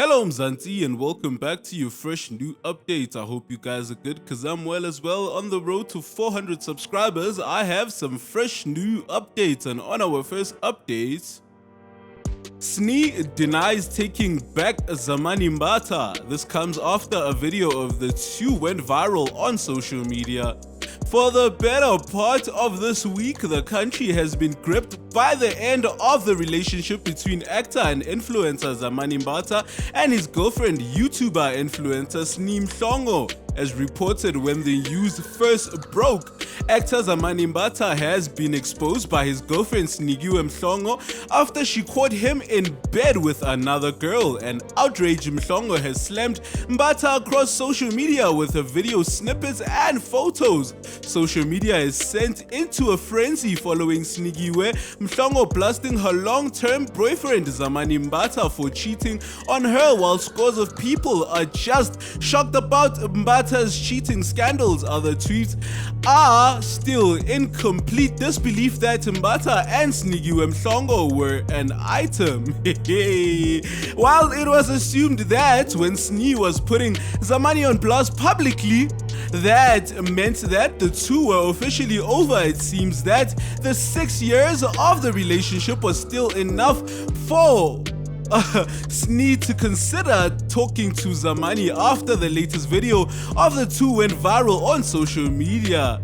Hello Mzansi and welcome back to your fresh new update. I hope you guys are good because I'm well as well. On the road to 400 subscribers, I have some fresh new updates, and on our first update, Sni denies taking back Zamani Mbata. This comes after a video of the two went viral on social media. For the better part of this week, the country has been gripped by the end of the relationship between actor and influencer Zamani Mbata and his girlfriend YouTuber influencer Sni Zamani. As reported when the news first broke, actor Zamani Mbata has been exposed by his girlfriend Sni Zamani after she caught him in bed with another girl. An outraged Zamani has slammed Mbata across social media with her video snippets and photos. Social media is sent into a frenzy following Sni Zamani blasting her long-term boyfriend Zamani Mbata for cheating on her, while scores of people are just shocked about Mbata's cheating scandals. Other tweets are still in complete disbelief that Mbata and Sni Zamani were an item. While it was assumed that when Sni was putting Zamani on blast publicly, that meant that the two were officially over, it seems that the 6 years of the relationship was still enough for Sni to consider talking to Zamani after the latest video of the two went viral on social media.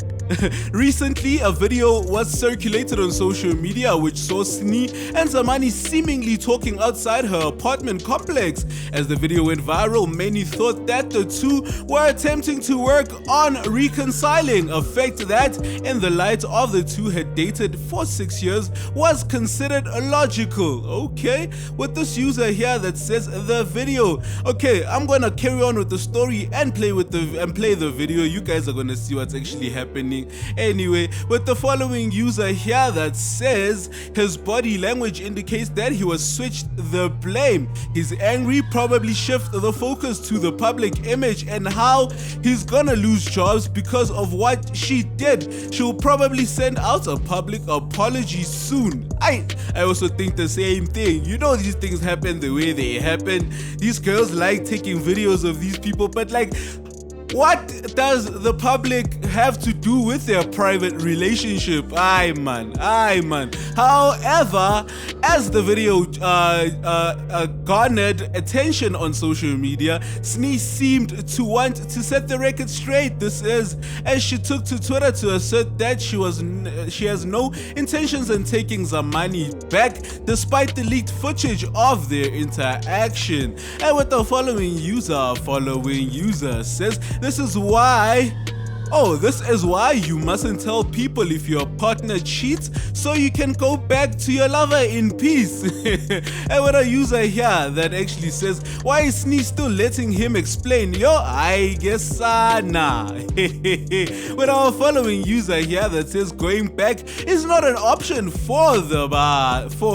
Recently, a video was circulated on social media which saw Sni and Zamani seemingly talking outside her apartment complex. As the video went viral, many thought that the two were attempting to work on reconciling, a fact that, in the light of the two had dated for 6 years, was considered logical. Okay, with this user here that says the video. Okay, I'm gonna carry on with the story and play the video. You guys are gonna see what's actually happening. Anyway, with the following user here that says his body language indicates that he was switched the blame. He's angry, probably shift the focus to the public image and how he's gonna lose jobs because of what she did. She'll probably send out a public apology soon. I also think the same thing. You know, these things happen the way they happen. These girls like taking videos of these people, but like, what does the public have to do with their private relationship? Aye man. However, as the video garnered attention on social media, Sni seemed to want to set the record straight. This is as she took to Twitter to assert that she has no intentions in taking Zamani back despite the leaked footage of their interaction. And with the following user says, this is why you mustn't tell people if your partner cheats so you can go back to your lover in peace. And with a user here that actually says, why is Sni still letting him explain? Yo, I guess nah. With our following user here that says going back is not an option for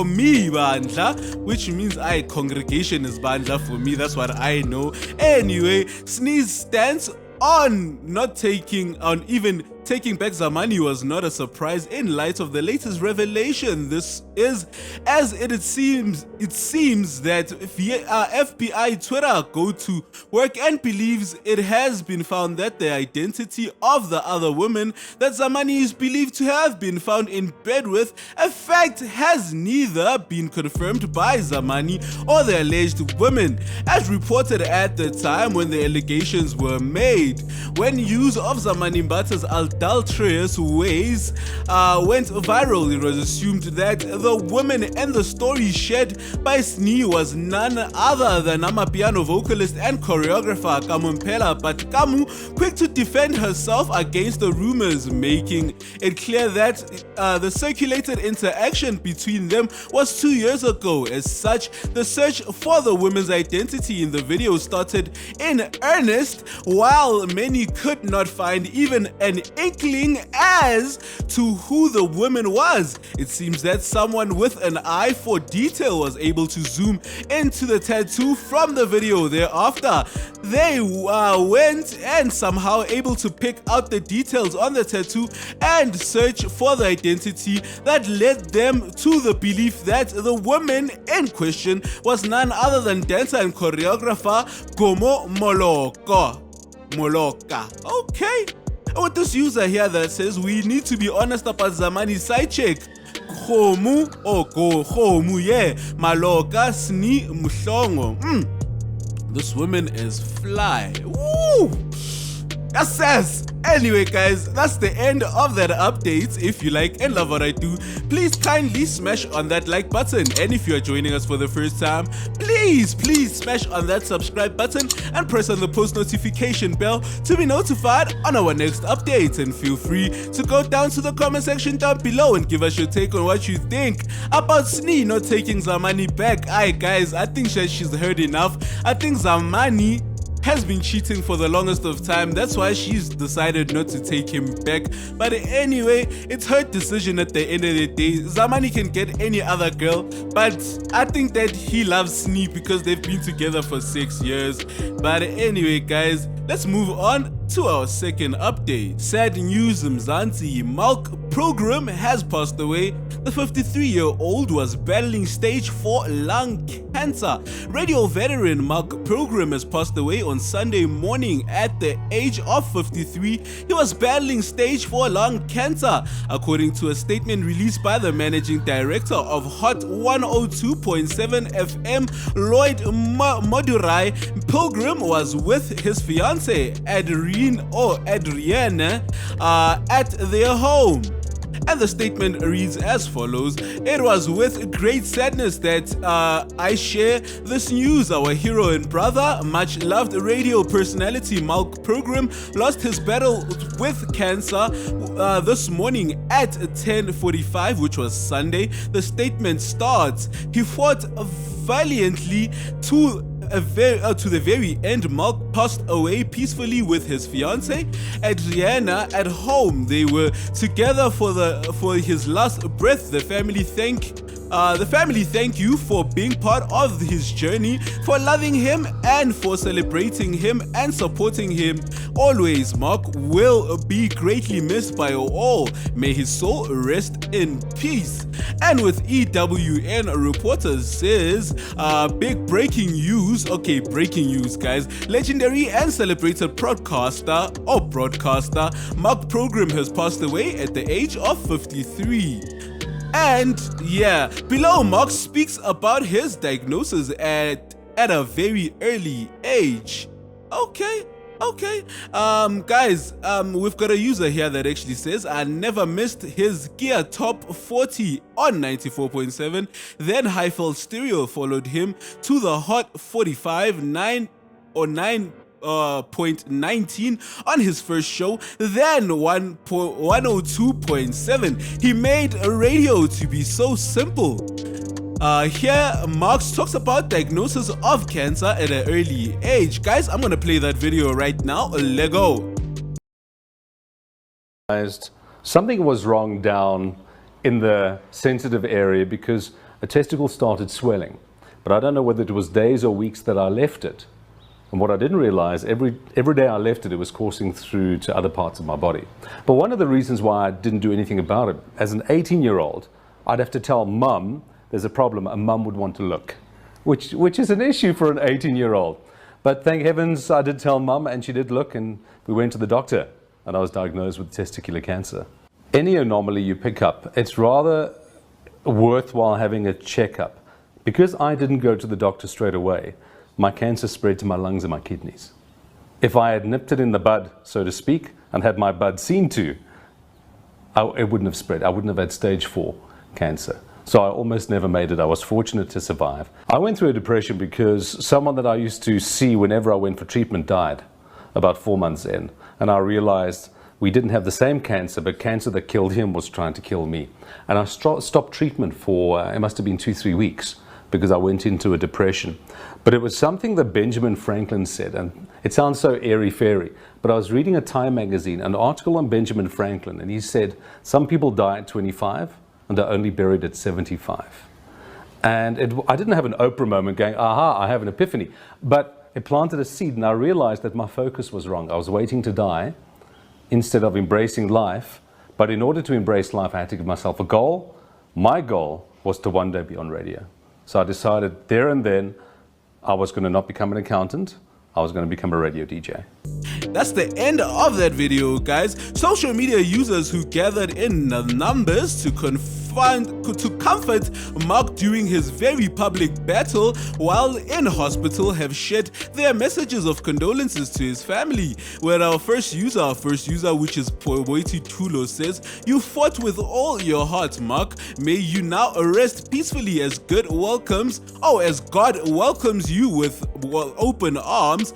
me bandla, which means congregation is bandla for me. That's what I know. Anyway, Sni's stance on even taking back Zamani was not a surprise in light of the latest revelation. This is as it seems that FBI Twitter go to work and believes it has been found that the identity of the other woman that Zamani is believed to have been found in bed with, a fact has neither been confirmed by Zamani or the alleged women, as reported at the time when the allegations were made. When news of Zamani Mbata's adulterous ways went viral, it was assumed that the woman and the story shared by Sni was none other than amapiano vocalist and choreographer Kamu Mpela, but Kamu quick to defend herself against the rumors, making it clear that the circulated interaction between them was 2 years ago. As such, the search for the woman's identity in the video started in earnest, while many could not find even an inkling as to who the woman was. It seems that someone with an eye for detail was able to zoom into the tattoo from the video. Thereafter, they went and somehow able to pick out the details on the tattoo and search for the identity that led them to the belief that the woman in question was none other than dancer and choreographer Gomo Moloka. Okay. And with this user here that says we need to be honest about Zamani's side check. Khomu or go Khomu, yeah. Maloka Sni Zamani. This woman is fly. Woo! Yes. Anyway guys, that's the end of that update. If you like and love what I do, please kindly smash on that like button, and if you are joining us for the first time, please smash on that subscribe button and press on the post notification bell to be notified on our next updates. And feel free to go down to the comment section down below and give us your take on what you think about Sni not taking Zamani back. Aye guys, I think she's heard enough. I think Zamani has been cheating for the longest of time. That's why she's decided not to take him back. But anyway, it's her decision at the end of the day. Zamani can get any other girl, but I think that he loves Sni because they've been together for 6 years. But anyway guys, let's move on to our second update. Sad news, Mzansi. Mark Pilgrim has passed away. The 53-year-old was battling stage 4 lung cancer. Radio veteran Mark Pilgrim has passed away on Sunday morning at the age of 53. He was battling stage 4 lung cancer. According to a statement released by the managing director of Hot 102.7 FM, Lloyd Madurai, Pilgrim was with his fiancée Adrienne at their home. And the statement reads as follows: "It was with great sadness that I share this news. Our hero and brother, much loved radio personality Mark Pilgrim, lost his battle with cancer this morning at 10:45, which was Sunday." The statement starts: "He fought valiantly to the very end. Mark passed away peacefully with his fiancée Adriana at home. They were together for his last breath. The family thank you for being part of his journey, for loving him and for celebrating him and supporting him always. Mark will be greatly missed by all. May his soul rest in peace." And with EWN reporters says, big breaking news. Okay, breaking news guys. Legendary and celebrated broadcaster Mark Pilgrim has passed away at the age of 53. And yeah, below Mark speaks about his diagnosis at a very early age. Okay, guys, we've got a user here that actually says, "I never missed his Gear Top 40 on 94.7. Then Highfield Stereo followed him to the Hot 45 9.19 on his first show, then 102.7. He made radio to be so simple." Here, Marx talks about diagnosis of cancer at an early age. Guys, I'm gonna play that video right now. Let go. Something was wrong down in the sensitive area because a testicle started swelling. But I don't know whether it was days or weeks that I left it. And what I didn't realize, every day I left it, it was coursing through to other parts of my body. But one of the reasons why I didn't do anything about it, as an 18-year-old, I'd have to tell mum there's a problem, and mum would want to look, which is an issue for an 18-year-old. But thank heavens I did tell mum, and she did look, and we went to the doctor, and I was diagnosed with testicular cancer. Any anomaly you pick up, it's rather worthwhile having a checkup. Because I didn't go to the doctor straight away, my cancer spread to my lungs and my kidneys. If I had nipped it in the bud, so to speak, and had my bud seen to, it wouldn't have spread. I wouldn't have had stage 4 cancer. So I almost never made it. I was fortunate to survive. I went through a depression because someone that I used to see whenever I went for treatment died about 4 months in. And I realized we didn't have the same cancer, but cancer that killed him was trying to kill me. And I stopped treatment for, it must have been 2-3 weeks, because I went into a depression. But it was something that Benjamin Franklin said, and it sounds so airy-fairy, but I was reading a Time magazine, an article on Benjamin Franklin, and he said, some people die at 25 and are only buried at 75. And I didn't have an Oprah moment going, aha, I have an epiphany, but it planted a seed, and I realized that my focus was wrong. I was waiting to die instead of embracing life, but in order to embrace life, I had to give myself a goal. My goal was to one day be on radio. So I decided there and then I was going to not become an accountant. I was going to become a radio DJ. That's the end of that video, guys. Social media users who gathered in numbers to comfort Mark during his very public battle while in hospital have shared their messages of condolences to his family. Where our first user, which is Poeti Tulo, says, "You fought with all your heart, Mark. May you now rest peacefully as God welcomes you with open arms.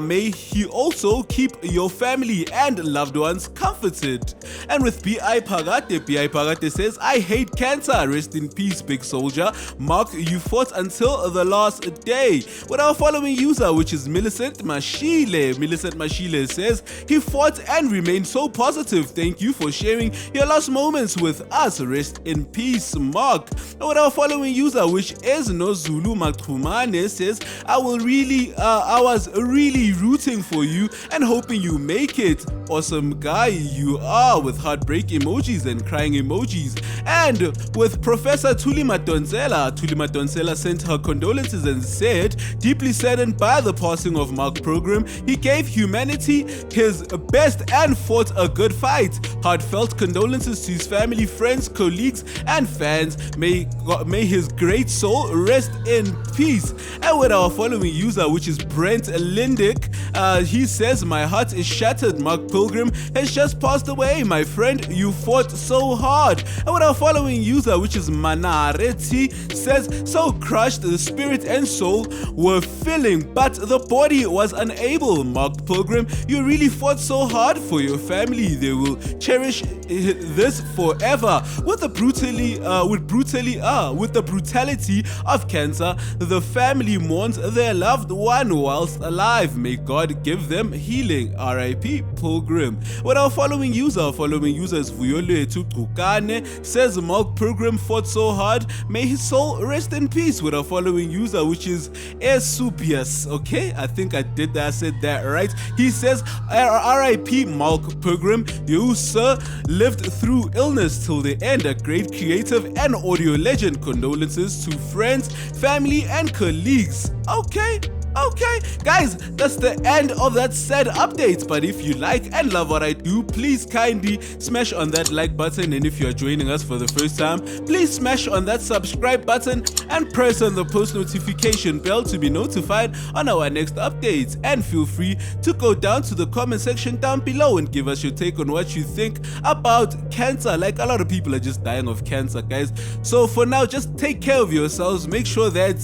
May He also keep your family and loved ones comforted." And with B.I. Pagate says, "I hate cancer. Rest in peace, big soldier. Mark, you fought until the last day." With our following user, which is Millicent Mashile says, "He fought and remained so positive. Thank you for sharing your last moments with us. Rest in peace, Mark." And with our following user, which is Nozulu Matumane, says, I was really rooting for you and hoping you make it. Awesome guy you are," with heartbreak emojis and crying emojis. And with Professor Tulima Donsela sent her condolences and said, "Deeply saddened by the passing of Mark Pilgrim, he gave humanity his best and fought a good fight. Heartfelt condolences to his family, friends, colleagues, and fans. May his great soul rest in peace." And with our following user, which is Brent Lindick, he says, "My heart is shattered. Mark Pilgrim has just passed away. My friend, you fought so hard." And with our following user, which is Manareti, says, "So crushed, the spirit and soul were feeling, but the body was unable. Mark Pilgrim, you really fought so hard for your family. They will cherish this forever." With the brutality of cancer, the family mourns their loved one whilst alive. May God give them healing. R.I.P. Pilgrim. With our following user is Vuyoletu Kukane, says, "Mark Pilgrim fought so hard. May his soul rest in peace." With our following user, which is Esubius. Okay, I think I said that right. He says, "R.I.P. Mark Pilgrim. You, sir, lived through illness till the end. A great creative and audio legend. Condolences to friends, family, and colleagues." Okay, guys, that's the end of that said update. But if you like and love what I do, please kindly smash on that like button. And if you are joining us for the first time, please smash on that subscribe button and press on the post notification bell to be notified on our next updates. And feel free to go down to the comment section down below and give us your take on what you think about cancer. Like, a lot of people are just dying of cancer, guys. So for now, just take care of yourselves. Make sure that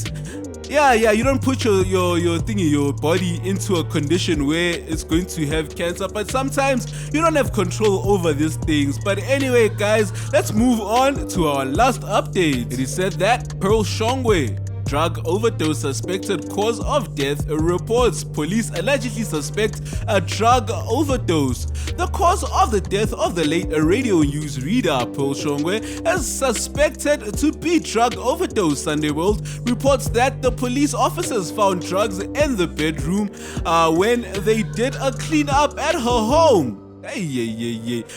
you don't put your body into a condition where it's going to have cancer, but sometimes you don't have control over these things. But anyway, guys, let's move on to our last update. It is said that Pearl Shongwe, drug overdose suspected cause of death reports. Police allegedly suspect a drug overdose. The cause of the death of the late radio news reader Pearl Shongwe is suspected to be drug overdose. Sunday World reports that the police officers found drugs in the bedroom when they did a cleanup at her home.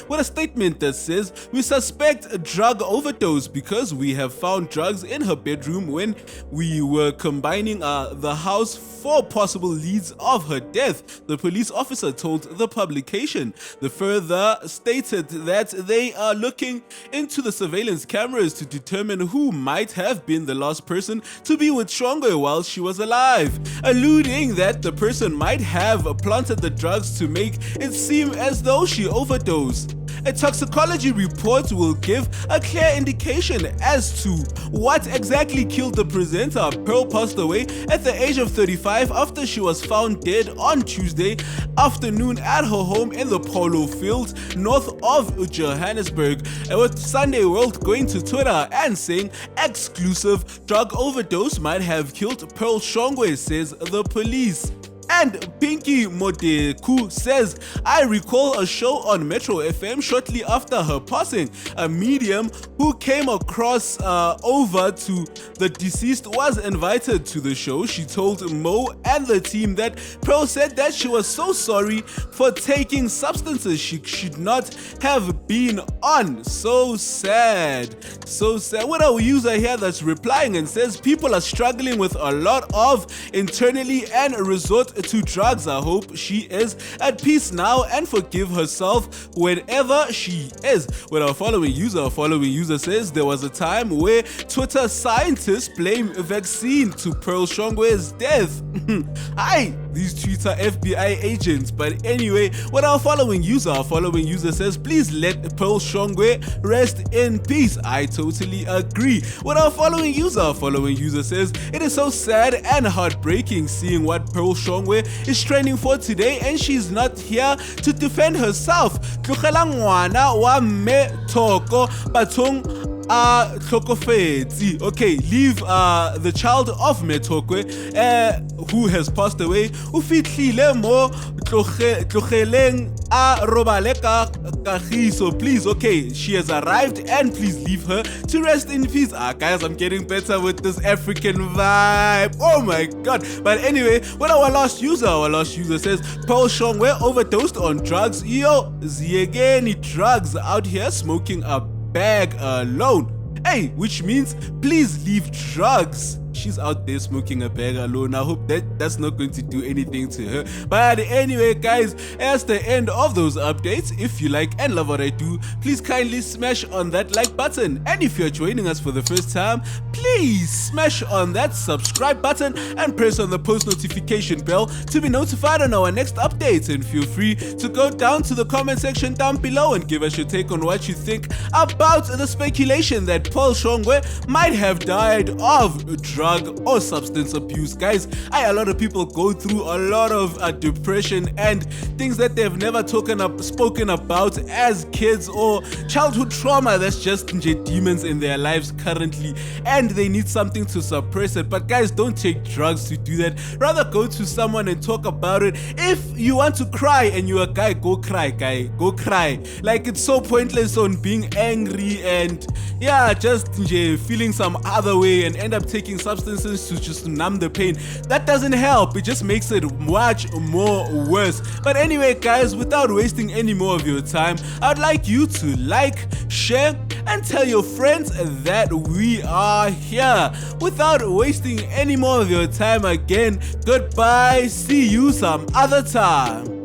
What a statement that says, "We suspect a drug overdose because we have found drugs in her bedroom when we were combining the house for possible leads of her death," the police officer told the publication. The further stated that they are looking into the surveillance cameras to determine who might have been the last person to be with Shongwe while she was alive, alluding that the person might have planted the drugs to make it seem as though she overdosed. a toxicology report will give a clear indication as to what exactly killed the presenter. Pearl passed away at the age of 35 after she was found dead on Tuesday afternoon at her home in the Polo Fields, north of Johannesburg. With Sunday World going to Twitter and saying exclusive drug overdose might have killed Pearl Shongwe, says the police. And Pinky Modeku says, I recall a show on Metro FM shortly after her passing. A medium who came across over to the deceased was invited to the show. She told Mo and the team that Pearl said that she was so sorry for taking substances she should not have been on. So sad. So sad. What a user here that's replying and says people are struggling with a lot of internally and resort to drugs. I hope she is at peace now and forgive herself whenever she is. With our following user says there was a time where Twitter scientists blame vaccine to Pearl Shongwe's death. Hi, these tweets are FBI agents. But anyway, with our following user says please let Pearl Shongwe rest in peace. I totally agree. With our following user says it is so sad and heartbreaking seeing what Pearl Shongwe is training for today and she's not here to defend herself. Tlogela ngwana wa mme Thoko bathong tlhokofetse. Okay, leave the child of Metokwe who has passed away o fitlhile mo tlogeleng a robale ka kagiso. Please, okay, she has arrived and please leave her to rest in peace. Guys, I'm getting better with this African vibe. Oh my god. But anyway, when our last user says Pearl Shongwe overdosed on drugs. Yo, ziegeni drugs out here smoking a bag alone. Hey, which means please leave drugs. She's out there smoking a bag alone. I hope that's not going to do anything to her. But anyway, guys, that's the end of those updates. If you like and love what I do, please kindly smash on that like button. And if you're joining us for the first time, please smash on that subscribe button and press on the post notification bell to be notified on our next updates. And feel free to go down to the comment section down below and give us your take on what you think about the speculation that Pearl Shongwe might have died of drug or substance abuse. Guys, a lot of people go through a lot of depression and things that they've never spoken about as kids, or childhood trauma that's just demons in their lives currently, and they need something to suppress it. But guys, don't take drugs to do that. Rather go to someone and talk about it. If you want to cry and you're a guy, go cry, go cry. Like, it's so pointless on being angry and just feeling some other way and end up taking substances to just numb the pain. That doesn't help. It just makes it much more worse. But anyway, guys, without wasting any more of your time, I'd like you to like, share, and tell your friends that we are here. Without wasting any more of your time again, goodbye. See you some other time.